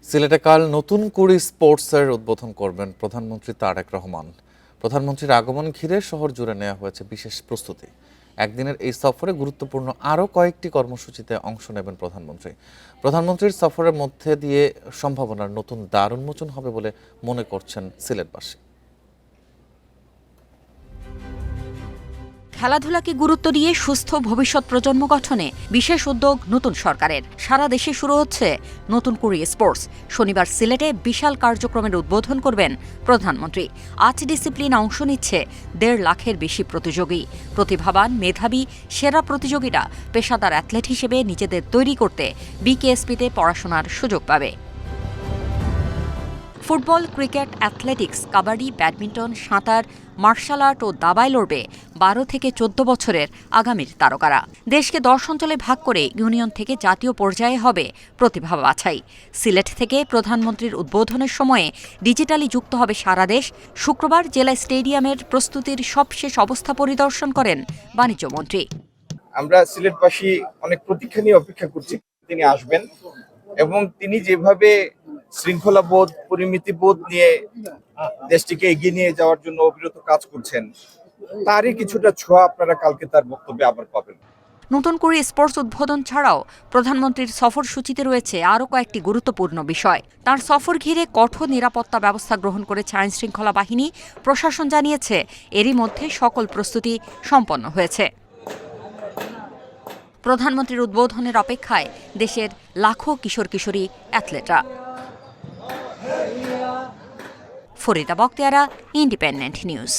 সিলেটে কাল নতুন কুড়ি স্পোর্টসের উদ্বোধন করবেন প্রধানমন্ত্রী তারেক রহমান। প্রধানমন্ত্রীর আগমন ঘিরে শহর জুড়ে নেওয়া হয়েছে বিশেষ প্রস্তুতি। একদিনের এই সফরে গুরুত্বপূর্ণ আরও কয়েকটি কর্মসূচিতে অংশ নেবেন প্রধানমন্ত্রী। প্রধানমন্ত্রীর সফরের মধ্যে দিয়ে সম্ভাবনার নতুন দ্বার উন্মোচন হবে বলে মনে করছেন সিলেটবাসী। খেলাধুলাকে গুরুত্ব দিয়ে সুস্থ ভবিষ্যৎ প্রজন্ম গঠনে বিশেষ উদ্যোগ নতুন সরকারের। সারা দেশে শুরু হচ্ছে নতুন কুড়ি স্পোর্টস। শনিবার সিলেটে বিশাল কার্যক্রমের উদ্বোধন করবেন প্রধানমন্ত্রী। ৮ ডিসিপ্লিন অংশ নিচ্ছে ১.৫ লাখের বেশি প্রতিযোগী। প্রতিভাবান, মেধাবী, সেরা প্রতিযোগীরা পেশাদার অ্যাথলেট হিসেবে নিজেদের তৈরি করতে বিকেএসপিতে পড়াশোনার সুযোগ পাবে। Football, cricket, athletics, kabaddi, badminton, সাঁতার, মার্শাল আর্ট ও দাবায় লড়বে ১২ থেকে ১৪ বছরের আগামীর তারকারা। দেশকে ১০ অঞ্চলে ভাগ করে ইউনিয়ন থেকে জাতীয় পর্যায়ে হবে প্রতিভা বাছাই। সিলেট থেকে প্রধানমন্ত্রীর উদ্বোধনের সময়ে ডিজিটালি যুক্ত হবে সারা দেশ। শুক্রবার জেলা স্টেডিয়ামের প্রস্তুতির সবশেষ অবস্থা পরিদর্শন করেন বাণিজ্যমন্ত্রী। আমরা সিলেটবাসী অনেক প্রতীক্ষা নিয়ে অপেক্ষা করছি তিনি আসবেন এবং তিনি যেভাবে শৃঙ্খলা বোধ, পরিমিতি বোধ নিয়ে দেশটিকে এগিয়ে নিয়ে যাওয়ার জন্য অবিরত কাজ করছেন, তারই কিছুটা ছোঁয়া আপনারা কালকে তার বক্তব্যে আবার পাবেন। নতুন করে স্পোর্টস উদ্বোধন ছাড়াও প্রধানমন্ত্রীর সফর সূচিতে রয়েছে আরও কয়েকটি গুরুত্বপূর্ণ বিষয়। তার সফর ঘিরে কঠোর নিরাপত্তা ব্যবস্থা গ্রহণ করেছে আইনশৃঙ্খলা বাহিনী। প্রশাসন জানিয়েছে এরই মধ্যে সকল প্রস্তুতি সম্পন্ন হয়েছে। প্রধানমন্ত্রীর উদ্বোধনের অপেক্ষায় দেশের লাখো কিশোর কিশোরী অ্যাথলেটরা। Farida Bakhtiyara, independent news.